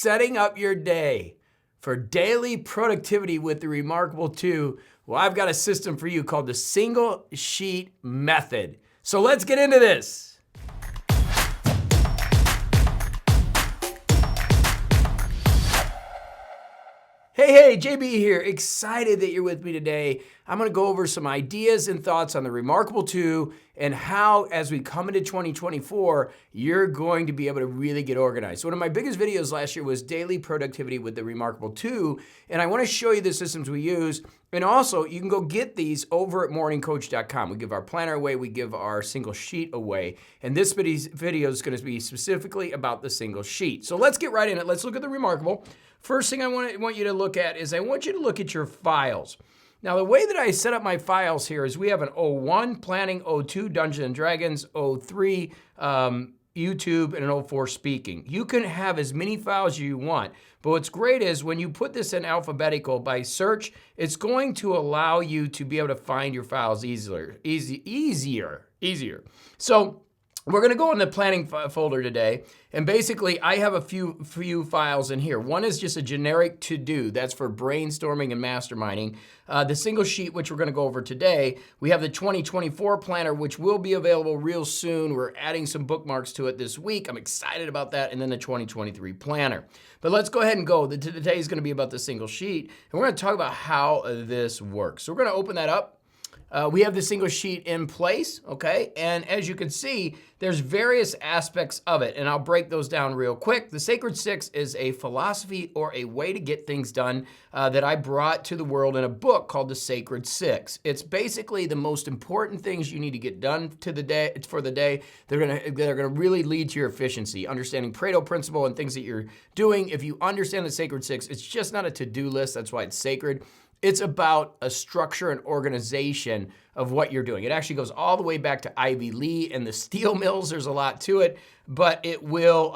setting up your day for daily productivity with the reMarkable 2, well, I've got a system for you called the single sheet method. So let's get into this. Hey, JB here. Excited that you're with me today. I'm going to go over some ideas and thoughts on the reMarkable 2 and how, as we come into 2024, you're going to be able to really get organized. One of my biggest videos last year was daily productivity with the reMarkable 2, and I want to show you the systems we use. And also, you can go get these over at MorningCoach.com. We give our planner away, we give our single sheet away, and this video is going to be specifically about the single sheet. So let's get right in it. Let's look at the reMarkable. First thing I want you to look at is I want you to look at your files. Now, the way that I set up my files here is we have an 01 planning, 02 Dungeons and Dragons, 03 YouTube, and an 04 speaking. You can have as many files as you want, but what's great is when you put this in alphabetical by search, it's going to allow you to be able to find your files easier. So we're going to go in the planning folder today, and basically I have a few files in here. One is just a generic to-do. That's for brainstorming and masterminding. The single sheet, which we're going to go over today, we have the 2024 planner, which will be available real soon. We're adding some bookmarks to it this week. I'm excited about that, and then the 2023 planner. But let's go ahead and go. Today is going to be about the single sheet, and we're going to talk about how this works. So we're going to open that up. We have the single sheet in place, okay? And as you can see, there's various aspects of it, and I'll break those down real quick. The Sacred Six is a philosophy or a way to get things done that I brought to the world in a book called The Sacred Six. It's basically the most important things you need to get done for the day. They're gonna really lead to your efficiency. Understanding Pareto principle and things that you're doing. If you understand the Sacred Six, it's just not a to-do list. That's why it's sacred. It's about a structure and organization of what you're doing. It actually goes all the way back to Ivy Lee and the steel mills. There's a lot to it, but it will,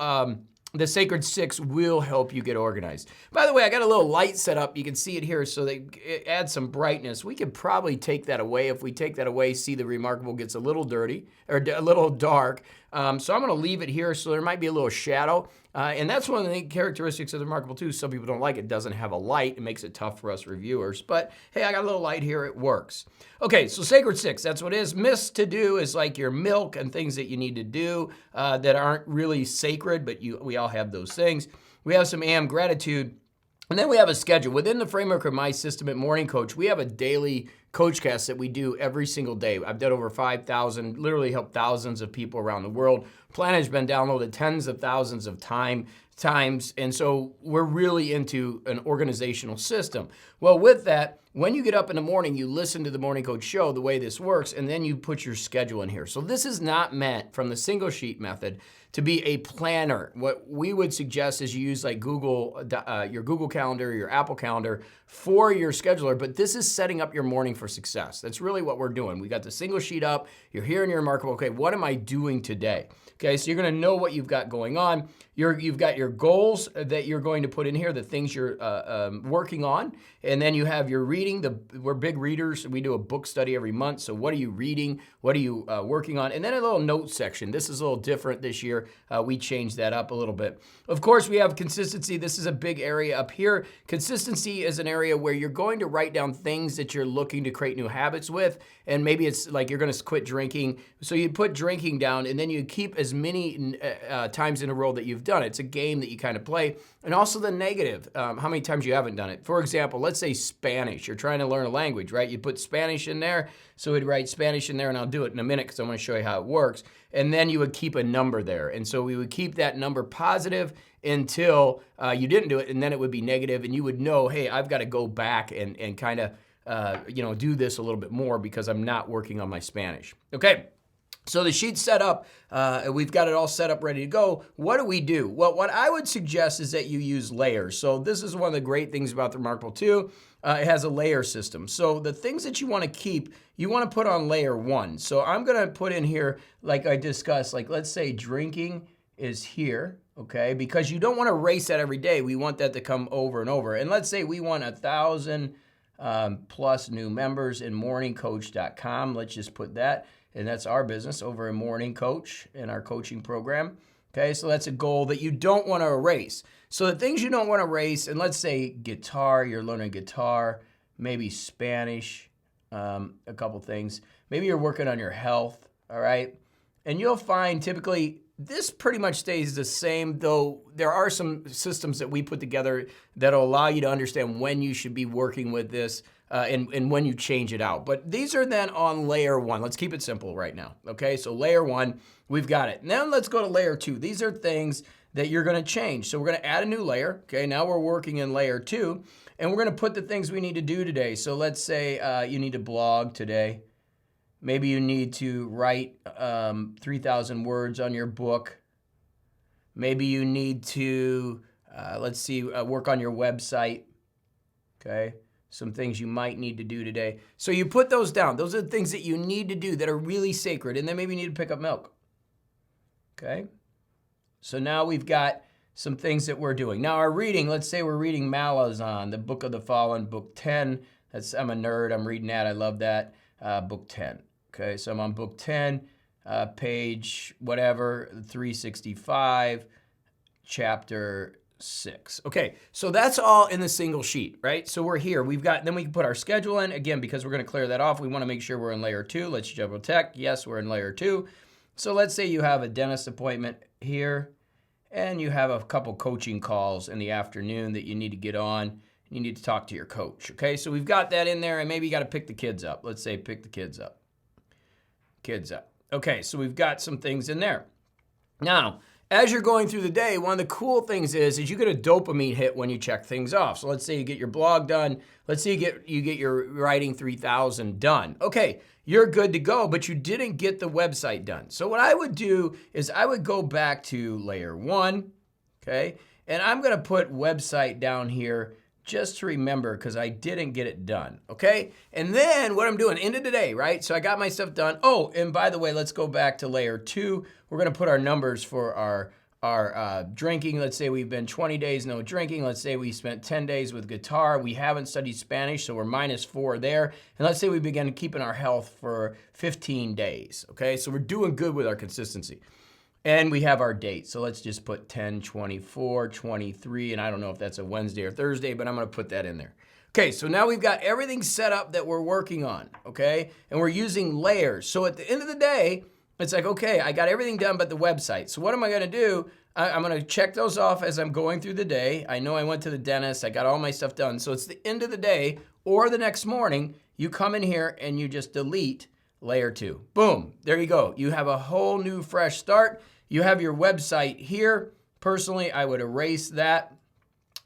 the Sacred Six will help you get organized. By the way, I got a little light set up. You can see it here, so it adds some brightness. We could probably take that away. If we take that away, see the reMarkable gets a little dirty, or a little dark. So I'm gonna leave it here, so there might be a little shadow. And that's one of the characteristics of the reMarkable 2. Some people don't like it. It doesn't have a light. It makes it tough for us reviewers. But hey, I got a little light here. It works. Okay, so Sacred Six, that's what it is. Miss to do is like your milk and things that you need to do that aren't really sacred, but we all have those things. We have some AM gratitude. And then we have a schedule. Within the framework of my system at MorningCoach, we have a daily coachcast that we do every single day. I've done over 5,000, literally helped thousands of people around the world. Plan has been downloaded tens of thousands of times, and so we're really into an organizational system. Well, with that, when you get up in the morning, you listen to the MorningCoach show, the way this works, and then you put your schedule in here. So this is not meant, from the single sheet method, to be a planner. What we would suggest is you use like Google, your Google Calendar, your Apple Calendar for your scheduler, but this is setting up your morning for success. That's really what we're doing. We got the single sheet up, you're here in your reMarkable, okay, what am I doing today? Okay, so you're gonna know what you've got going on. You've got your goals that you're going to put in here, the things you're working on, and then you have your reading. We're big readers. We do a book study every month, so what are you reading? What are you working on? And then a little notes section. This is a little different this year. We changed that up a little bit. Of course, we have consistency. This is a big area up here. Consistency is an area where you're going to write down things that you're looking to create new habits with, and maybe it's like you're gonna quit drinking. So you put drinking down, and then you keep as many times in a row that you've done it. It's a game that you kind of play. And also the negative, how many times you haven't done it. For example, let's say Spanish. You're trying to learn a language, right? You put Spanish in there, so we'd write Spanish in there, and I'll do it in a minute because I want to show you how it works. And then you would keep a number there. And so we would keep that number positive until you didn't do it, and then it would be negative, and you would know, hey, I've got to go back and kind of do this a little bit more because I'm not working on my Spanish. Okay. So the sheet's set up, we've got it all set up, ready to go. What do we do? Well, what I would suggest is that you use layers. So this is one of the great things about the reMarkable 2. It has a layer system. So the things that you want to keep, you want to put on layer 1. So I'm going to put in here, like I discussed, like let's say drinking is here, okay? Because you don't want to erase that every day. We want that to come over and over. And let's say we want 1,000 plus new members in MorningCoach.com. Let's just put that. And that's our business over in MorningCoach in our coaching program. Okay, so that's a goal that you don't want to erase. So the things you don't want to erase, and let's say guitar, you're learning guitar, maybe Spanish, a couple things. Maybe you're working on your health, all right? And you'll find typically this pretty much stays the same, though there are some systems that we put together that'll allow you to understand when you should be working with this and when you change it out. But these are then on layer 1. Let's keep it simple right now, okay? So layer 1, we've got it. Now let's go to layer 2. These are things that you're gonna change. So we're gonna add a new layer, okay? Now we're working in layer 2, and we're gonna put the things we need to do today. So let's say you need to blog today. Maybe you need to write 3,000 words on your book. Maybe you need to, work on your website, okay? Some things you might need to do today. So you put those down. Those are the things that you need to do that are really sacred. And then maybe you need to pick up milk, okay? So now we've got some things that we're doing. Now our reading, let's say we're reading Malazan, the Book of the Fallen, book 10. I'm a nerd, I'm reading that, I love that, book 10. Okay, so I'm on book 10, page whatever, 365, chapter 6. Okay, so that's all in the single sheet, right? So we're here. Then we can put our schedule in. Again, because we're going to clear that off, we want to make sure we're in layer 2. Let's double check. Yes, we're in layer 2. So let's say you have a dentist appointment here, and you have a couple coaching calls in the afternoon that you need to get on. You need to talk to your coach, okay? So we've got that in there, and maybe you got to pick the kids up. Let's say pick the kids up. Kids up. Okay, so we've got some things in there. Now, as you're going through the day, one of the cool things is you get a dopamine hit when you check things off. So let's say you get your blog done. Let's say you get your writing 3,000 done. Okay, you're good to go, but you didn't get the website done. So what I would do is I would go back to layer 1, okay? And I'm gonna put website down here just to remember, because I didn't get it done, okay? And then what I'm doing, end of the day, right? So I got my stuff done. Oh, and by the way, let's go back to layer 2. We're gonna put our numbers for our drinking. Let's say we've been 20 days no drinking. Let's say we spent 10 days with guitar. We haven't studied Spanish, so we're -4 there. And let's say we began keeping our health for 15 days, okay? So we're doing good with our consistency. And we have our date. So let's just put 10, 24, 23, and I don't know if that's a Wednesday or Thursday, but I'm gonna put that in there. Okay, so now we've got everything set up that we're working on, okay? And we're using layers. So at the end of the day, it's like, okay, I got everything done but the website. So what am I gonna do? I'm gonna check those off as I'm going through the day. I know I went to the dentist, I got all my stuff done. So it's the end of the day or the next morning, you come in here and you just delete layer 2. Boom, there you go. You have a whole new fresh start. You have your website here. Personally, I would erase that.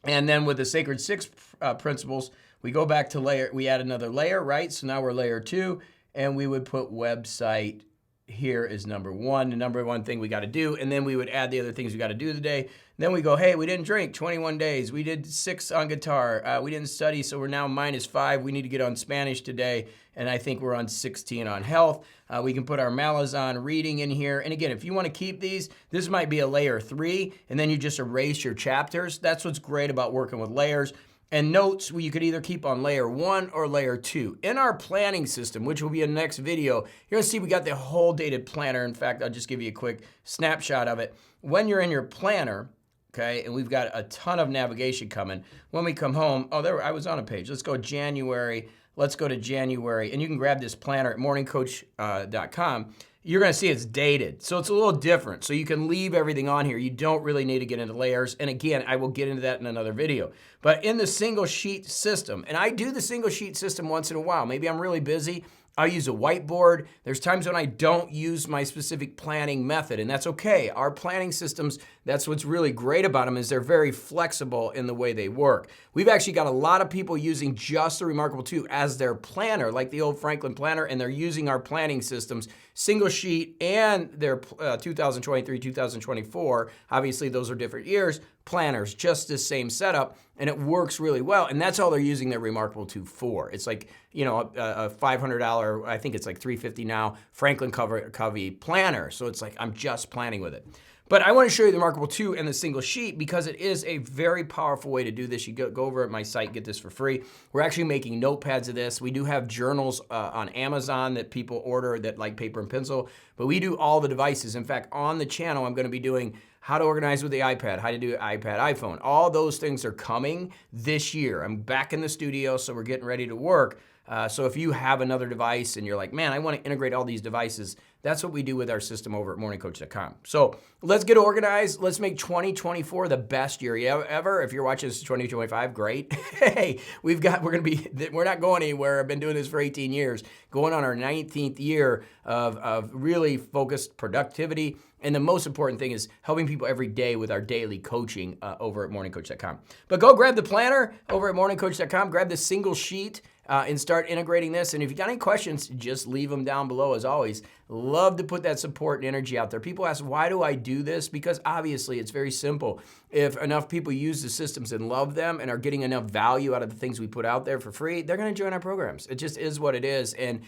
And then with the Sacred 6 principles, we go back to layer, we add another layer, right? So now we're layer 2, and we would put website here is number 1, the number 1 thing we got to do. And then we would add the other things we got to do today. Then we go, hey, we didn't drink 21 days. We did 6 on guitar. We didn't study, so we're now -5. We need to get on Spanish today. And I think we're on 16 on health. We can put our Malazan reading in here. And again, if you want to keep these, this might be a layer 3, and then you just erase your chapters. That's what's great about working with layers. And notes, you could either keep on layer 1 or layer 2. In our planning system, which will be a next video, you're gonna see we got the whole dated planner. In fact, I'll just give you a quick snapshot of it. When you're in your planner, okay, and we've got a ton of navigation coming. When we come home, oh, there, I was on a page. Let's go January. Let's go to January, and you can grab this planner at MorningCoach.com. You're gonna see it's dated, so it's a little different. So you can leave everything on here. You don't really need to get into layers. And again, I will get into that in another video. But in the single sheet system, and I do the single sheet system once in a while. Maybe I'm really busy. I'll use a whiteboard. There's times when I don't use my specific planning method, and that's okay. Our planning systems, that's what's really great about them, is they're very flexible in the way they work. We've actually got a lot of people using just the reMarkable 2 as their planner, like the old Franklin planner, and they're using our planning systems, single sheet and their 2023, 2024. Obviously, those are different years. Planners, just the same setup, and it works really well. And that's all they're using their reMarkable 2 for. It's like, you know, a $500, I think it's like $350 now, Franklin Covey planner. So it's like, I'm just planning with it. But I want to show you the reMarkable 2 and the single sheet because it is a very powerful way to do this. You go over at my site, get this for free. We're actually making notepads of this. We do have journals on Amazon that people order that like paper and pencil, but we do all the devices. In fact, on the channel, I'm going to be doing how to organize with the iPad, how to do iPad, iPhone. All those things are coming this year. I'm back in the studio, so we're getting ready to work. So if you have another device and you're like, man, I want to integrate all these devices, that's what we do with our system over at morningcoach.com. So let's get organized. Let's make 2024 the best year ever. If you're watching this in 2025, great. Hey, we're not going anywhere. I've been doing this for 18 years, going on our 19th year of really focused productivity. And the most important thing is helping people every day with our daily coaching over at morningcoach.com. But go grab the planner over at morningcoach.com, grab the single sheet, and start integrating this. And if you got any questions, just leave them down below as always. Love to put that support and energy out there. People ask, why do I do this? Because obviously it's very simple. If enough people use the systems and love them and are getting enough value out of the things we put out there for free, they're going to join our programs. It just is what it is. And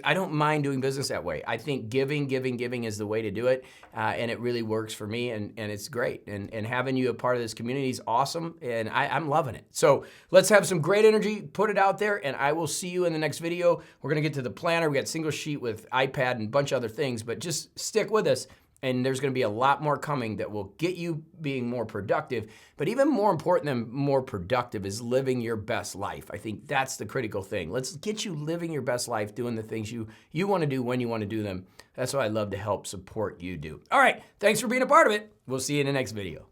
I don't mind doing business that way. I think giving is the way to do it. And it really works for me, and it's great. And having you a part of this community is awesome, and I'm loving it. So let's have some great energy, put it out there, and I will see you in the next video. We're gonna get to the planner. We got single sheet with iPad and a bunch of other things, but just stick with us, and there's gonna be a lot more coming that will get you being more productive. But even more important than more productive is living your best life. I think that's the critical thing. Let's get you living your best life, doing the things you wanna do when you wanna do them. That's what I love to help support you do. All right, thanks for being a part of it. We'll see you in the next video.